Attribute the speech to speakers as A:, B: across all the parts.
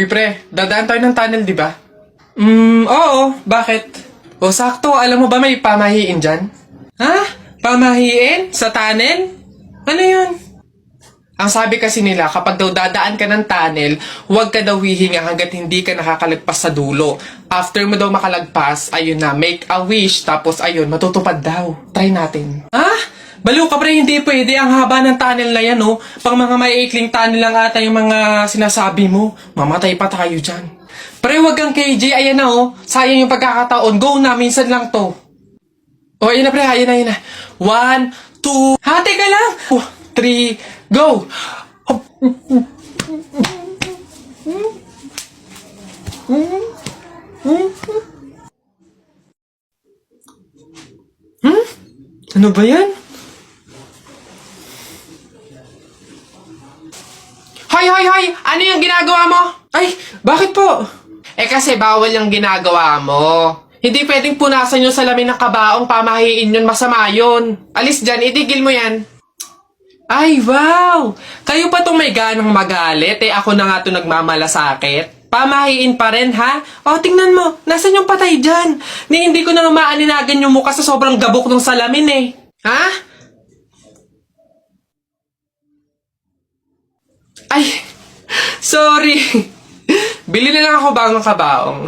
A: Uy, pre, dadaan tayo ng tunnel, di ba? Oo. Bakit? O, sakto. Alam mo ba may pamahiin dyan? Ha? Pamahiin? Sa tunnel? Ano yun? Ang sabi kasi nila, kapag daw dadaan ka ng tunnel, huwag ka daw hihinga hanggat hindi ka nakakalagpas sa dulo. After mo daw makalagpas, ayun na, make a wish, tapos ayun, matutupad daw. Try natin. Ha? Baliw ka pre, hindi pwede. Ang haba ng tunnel na yan, oh. Pang mga maiikling tunnel lang ata yung mga sinasabi mo. Mamatay pa tayo dyan. Pre, wag kang KJ, ayan na, oh. Sayang yung pagkakataon. Go na, minsan lang to. Oh, ayun na pre, ayun na. 1, 2, ha, teka lang. 3, go! Ano ba yan? Hoy! Ano yung ginagawa mo? Ay, bakit po? Kasi bawal yung ginagawa mo. Hindi pwedeng punasan yung salamin ng kabaong, pamahiin yun, masama yun. Alis dyan, itigil mo yan. Ay, wow! Kayo pa tong may ganang magalit, ako na nga to nagmamalasakit. Pamahiin pa rin, ha? O, tingnan mo, nasan yung patay dyan? Hindi ko na maaninagan yung mukha sa sobrang gabok ng salamin, Ha? Ay, sorry. Bili na lang ako bagong kabaong.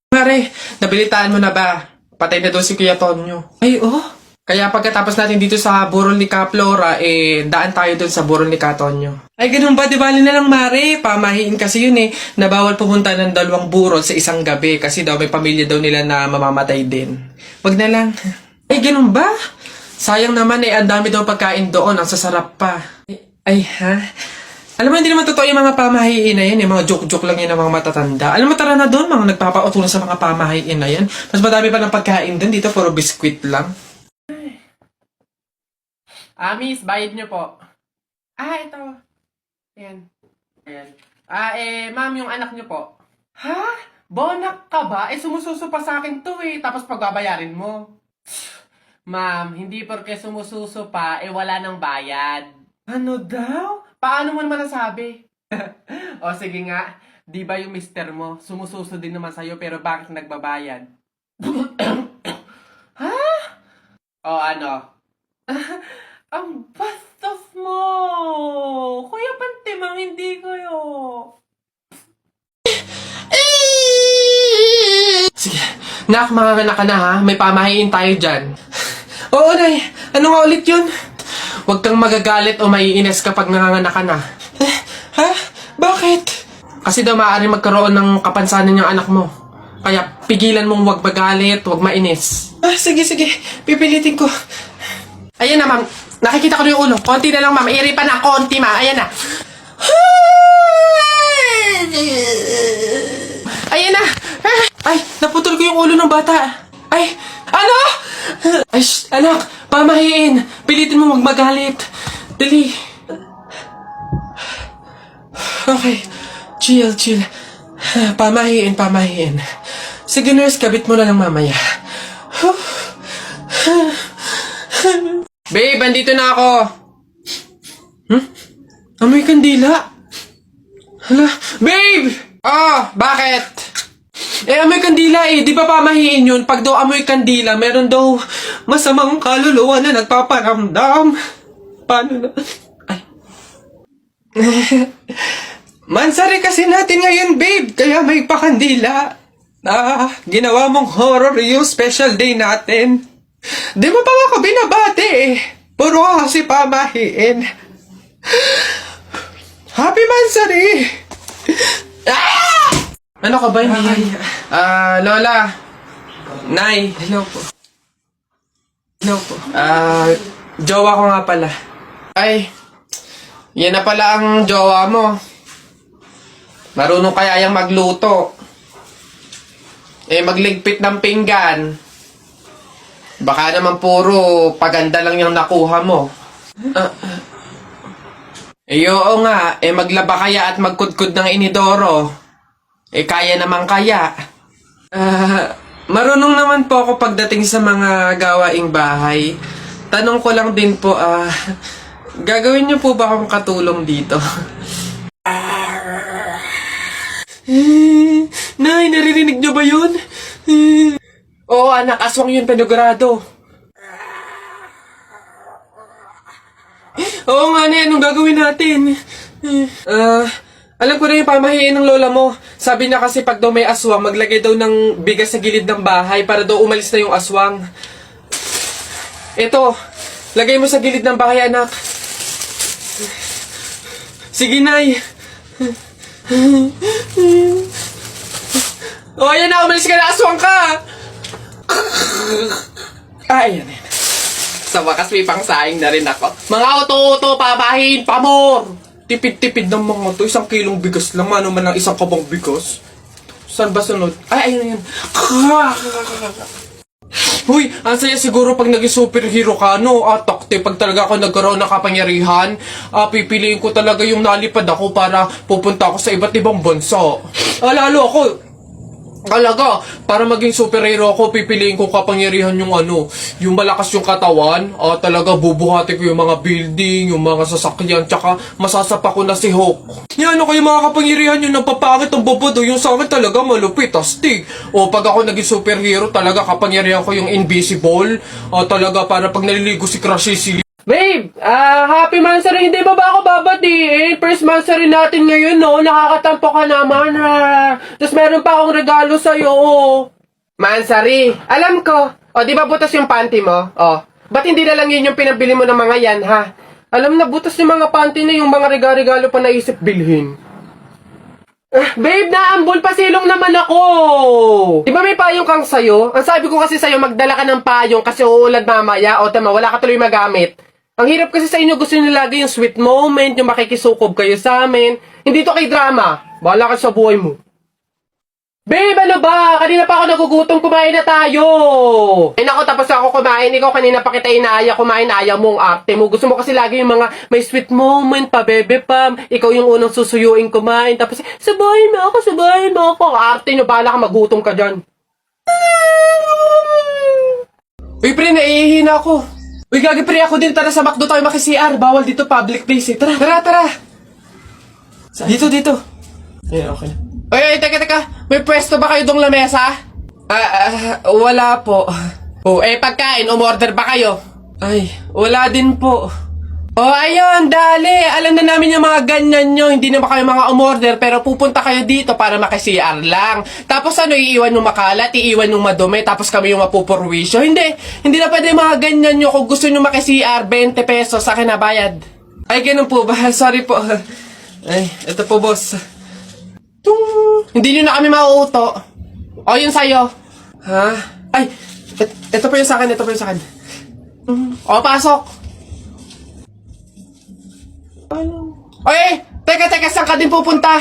A: Mare, nabilitaan mo na ba? Patay na doon si Kuya Tonyo. Ay, oh. Kaya pagkatapos natin dito sa burol ni Ka Flora, daan tayo doon sa burol ni Ka Tonyo. Ay, ganun ba? Di bali na lang, Mare. Pamahiin kasi yun, na bawal pumunta ng 2 burol sa isang gabi kasi daw may pamilya daw nila na mamamatay din. Wag na lang. Ay, ganun ba? Sayang naman, ang dami daw pagkain doon. Ang sasarap pa. Ay, ha? Alam mo, hindi naman totoo yung mga pamahiin na yan. Mga joke-joke lang yan ng mga matatanda. Alam mo, tara na doon, mga nagpapautulan sa mga pamahiin na yan. Mas madami pa ng pagkain din. Dito, puro biskwit lang. Miss, bayad niyo po. Ito. Ayan. Ma'am, yung anak niyo po. Ha? Bonak ka ba? Sumususo pa sa akin to tapos pagbabayarin mo. Ma'am, hindi porke sumususo pa, wala nang bayad. Ano daw? Paano mo naman nasabi? O sige nga, di ba yung mister mo, sumususo din naman sa'yo pero bakit nagbabayad? Ha? O ano? Ang bastos mo! Kuya Pantimang, hindi kayo. Sige, nak, makakanak ka na ha. May pamahiin tayo dyan. Oo, Nay. Ano nga ulit yun? Huwag kang magagalit o maiinis kapag nanganganak ka na. Ha? Bakit? Kasi daw maaari magkaroon ng kapansanan yung anak mo. Kaya pigilan mong huwag magalit, huwag mainis. Sige. Pipilitin ko. Ayan na, ma'am. Nakikita ko na yung ulo. Konti na lang, ma'am. Iripan na, konti, ma'am. Ayan na. Ayan na. Ay, naputol ko yung ulo ng bata. Ay, ano? Ay, anak, pamahiin. Pilitin mo magmagalit. Dali. Okay. Chill. Pamahiin. Sige, nurse, kabit mo na lang mamaya. Babe, andito na ako. Amoy kandila. Hala, babe! Bakit? Amoy kandila Di ba pamahiin yun? Pag daw amoy kandila, meron daw masamang kaluluwa na nagpaparamdam. Paano na? Ay. Mansari kasi natin ngayon, babe. Kaya may pakandila. Ginawa mong horror yung special day natin. Di mo pa ako binabati Puro ka kasi pamahiin. Happy Mansari! Ano ka ba? Lola. Nay. Hello po. Jowa ko nga pala. Ay, yan na pala ang jowa mo. Marunong kaya yung magluto. Magligpit ng pinggan. Baka naman puro paganda lang yung nakuha mo. Oo nga, maglaba kaya at magkudkod ng inidoro. Kaya naman kaya. Marunong naman po ako pagdating sa mga gawaing bahay. Tanong ko lang din po, gagawin niyo po ba akong katulong dito? Nay, naririnig niyo ba yun? Oo, anak, aswang yun, panigurado. Oo nga, Nay, anong gagawin natin? Alam ko na yung pamahiin ng lola mo. Sabi niya kasi pag daw may aswang, maglagay daw ng bigas sa gilid ng bahay para daw umalis na yung aswang. Ito, lagay mo sa gilid ng bahay, anak. Sige, Nay. O, ayan na, umalis ka na, aswang ka! Ayan, ayan. Sa wakas may pangsaing na rin ako. Mga oto-oto, papahin, pamor! Tipid-tipid ng mga to, 1 kilong bigas lang, ano man ang 1 kabang bigas. Saan ba sunod? Ay, ayun, ayun. Huy, ang saya siguro pag naging superhero ka, no? Takte, pag talaga ako nagkaroon ng kapangyarihan, pipiliin ko talaga yung nalipad ako para pupunta ako sa iba't ibang bansa. Lalo ako, talaga, para maging superhero ako, pipiliin ko kapangyarihan yung yung malakas yung katawan, talaga bubuhati ko yung mga building, yung mga sasakyan, tsaka masasapa ko na si Hulk. Yan, kayo mga kapangyarihan yung napapangit ang babado, yung sa akin talaga malupit, astig. O pag ako naging superhero, talaga kapangyarihan ko yung invisible, talaga para pag naliligo si Crush si Babe, happy Mansari, hindi ba ako babatiin? First Mansari natin ngayon, no? Nakakatampo ka naman, ha? Tapos meron pa akong regalo sa'yo, Mansari, alam ko. O, di ba butas yung panty mo? O, ba't hindi na lang yun yung pinabili mo ng mga yan, ha? Alam na, butas yung mga panty na yung mga regalo pa naisip bilhin. Babe, naambol, pasilong naman ako! Di ba may payong kang sayo? Ang sabi ko kasi sa'yo, magdala ka ng payong kasi uulad mamaya. O, tama, wala ka tuloy magamit. Ang hirap kasi sa inyo, gusto nyo lagi yung sweet moment, yung makikisukob kayo sa amin. Hindi to kay drama. Bahala ka sa buhay mo. Babe, ano ba? Kanina pa ako nagugutom, kumain na tayo. Ay nako, tapos ako kumain. Ikaw kanina pa kita inaaya, kumain, ayaw mo ang arte mo. Gusto mo kasi lagi yung mga may sweet moment pa, bebe pam. Ikaw yung unang susuyuin kumain. Tapos, sabahin mo ako. Arte nyo, bahala ka, magutom ka dyan. Uy, pre, naihihina ako. Uy, gagi pre, ako din. Tara sa McDo tayo maki-CR. Bawal dito, public place eh. Tara. Dito. Ayan, okay na. Uy, teka. May pwesto ba kayo dong lamesa? Wala po. Pagkain, umorder ba kayo? Ay, wala din po. Ayun, dali. Alam na namin yung mga ganyan nyo. Hindi naman kayo mga umorder, pero pupunta kayo dito para maki-CR lang. Tapos iiwan yung makalat, iiwan yung madumi, tapos kami yung mapupurwisyo. Hindi na pwede mga ganyan nyo. Kung gusto nyo maki-CR, 20 pesos sa akin na bayad. Ay, ganun po ba? Sorry po. Ay, ito po, boss. Hindi nyo na kami mauuto. Yun sa'yo. Ha? Ay, ito po yung sa akin, pasok. Teka, saan ka din pupunta?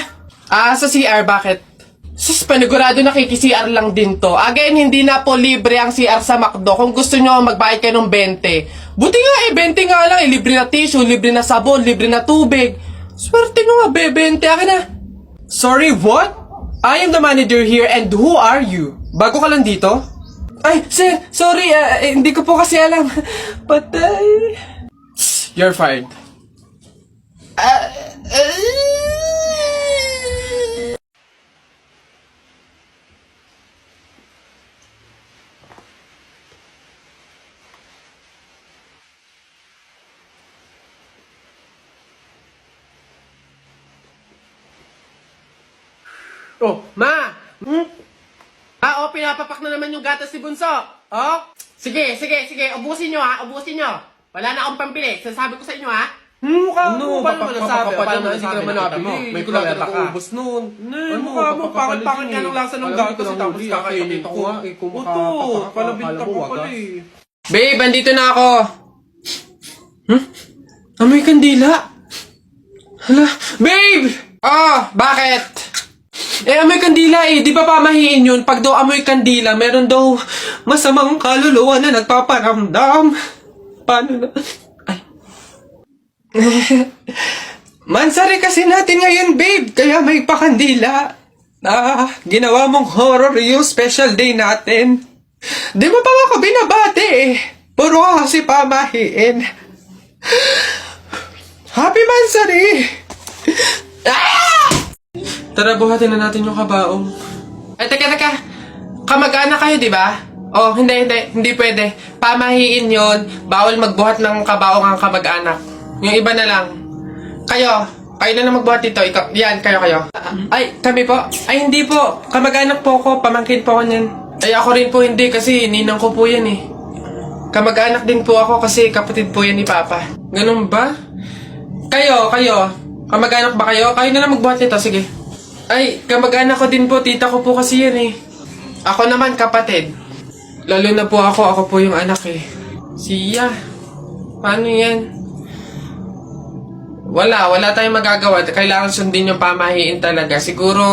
A: Sa CR, bakit? Sus, panigurado nakiki-CR lang din to. Again, hindi na po libre ang CR sa McDo. Kung gusto nyo, magbayad kayo ng 20. Buti nga 20 nga lang. Libre na tissue, libre na sabon, libre na tubig. Swerte nyo nga, 20. Akin na. Sorry, what? I am the manager here and who are you? Bago ka lang dito? Ay, sir, sorry, hindi ko po kasi alam. Patay. You're fired. Ma! Pinapapak na naman yung gatas si Bunso. Sige. Ubusin nyo, ha? Wala na akong pambili. Sasabi ko sa inyo, ha? Paano mo nasabi? Paano hindi ka naman nabili? May kulata ka ubos nun. Mukha mo, pakit nga ng lasa ng gatas. Tapos kakainin ko. Palabit ka pa pala eh. Babe, andito na ako. Amoy kandila. Hala, babe! Bakit? Amoy kandila eh. Di ba pamahiin yun? Pag daw amoy kandila, meron daw masamang kaluluwa na nagpaparamdam. Paano na? Mansari kasi natin ngayon, babe. Kaya may pakandila. Ginawa mong horror yung special day natin. Di mo pa ako binabati eh. Puro ka kasi pamahiin. Happy Mansari! Tara, buhatin na natin yung kabaong. Ay, teka. Kamag-anak kayo, di ba? Oh, hindi pwede. Pamahiin yon. Bawal magbuhat ng kabaong ang kamag-anak. Yung iba na lang. Kayo na lang magbuhat dito. Ikaw, yan, kayo. Ay, kami po. Ay, hindi po. Kamag-anak po ako. Pamangkin po ako niyan. Ay, ako rin po hindi kasi ninang ko po yan eh. Kamag-anak din po ako kasi kapatid po yan ni Papa. Ganun ba? Kayo. Kamag-anak ba kayo? Kayo na lang magbuhat nito, sige. Ay, kamag-anak ko din po. Tita ko po kasi yan eh. Ako naman, kapatid. Lalo na po ako po yung anak eh. Siya. Paano yan? Wala tayong magagawa. Kailangan sundin yung pamahiin talaga. Siguro,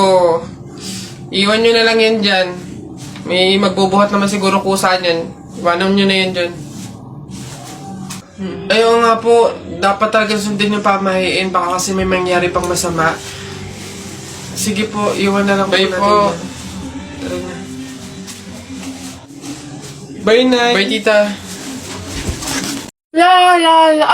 A: iwan nyo na lang yan dyan. May magbubuhat naman siguro kusa yan. Iwanan nyo na yan dyan. Ayaw nga po, dapat talaga sundin yung pamahiin. Baka kasi may mangyari pang masama. Sige po, iwan na lang po natin. Po. Tara na. Bye, Nay. Bye, Tita.
B: La. Hala!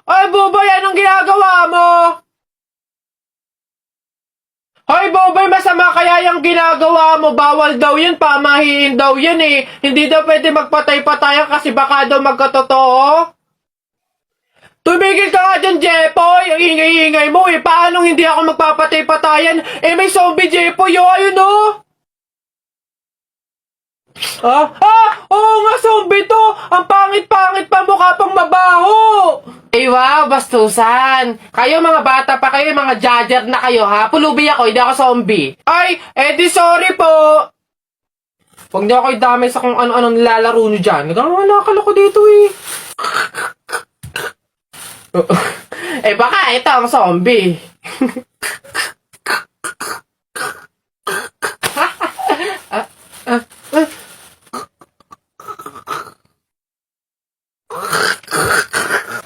B: Ay, Bobay, anong ginagawa mo? Hoy, Bobay, masama kaya yung ginagawa mo. Bawal daw yun, pamahiin daw yun eh. Hindi daw pwede magpatay-patayan kasi baka daw magkatotoo. Tumigil ka nga dyan, Jepoy! Ang ingay-ingay mo eh. Paano hindi ako magpapatay-patayan? Eh, may zombie, Jepoy, oh, ayun oh! Oo nga, zombie to! Ang pangit-pangit pa, mukha pang mabaho! Eh, wow, bastusan! Kayo mga bata pa kayo, mga judger na kayo, ha? Pulubi ako, hindi ako zombie. Ay, di sorry po! Huwag niyo ako idamay sa kung ano-anong nilalaro niyo dyan. Nagkakalakal ako dito eh. Baka ito ang zombie.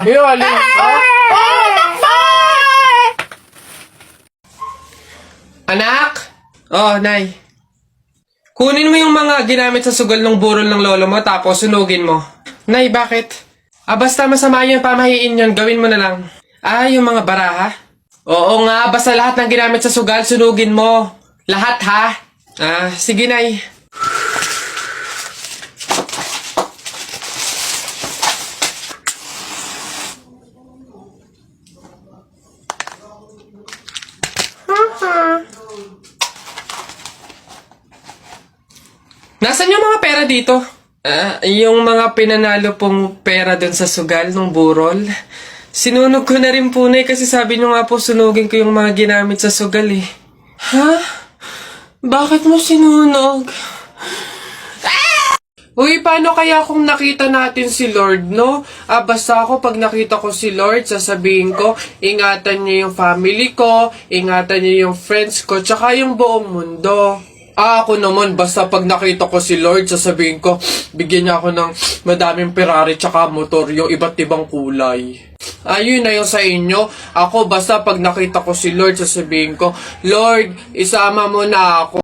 B: Yun,
A: Anak? Oh, Nay. Kunin mo yung mga ginamit sa sugal ng burol ng lolo mo tapos sunugin mo. Nay, bakit? Basta masama yung pamahiin yun, gawin mo na lang. Yung mga baraha? Oo nga, basta lahat ng ginamit sa sugal, sunugin mo. Lahat, ha? Sige, Nay. Nasaan yung mga pera dito? Yung mga pinanalo pong pera dun sa sugal ng burol. Sinunog ko na rin po na kasi sabi nyo nga po sunugin ko yung mga ginamit sa sugal eh. Ha? Bakit mo sinunog? Uy, paano kaya kung nakita natin si Lord, no? Basta ako pag nakita ko si Lord, sasabihin ko, ingatan niyo yung family ko, ingatan niyo yung friends ko, tsaka yung buong mundo. Ako naman, basta pag nakita ko si Lord, sasabihin ko, bigyan niya ako ng madaming Ferrari tsaka motor, yung iba't ibang kulay. Ayun na yung sa inyo. Ako, basta pag nakita ko si Lord, sasabihin ko, Lord, isama mo na ako.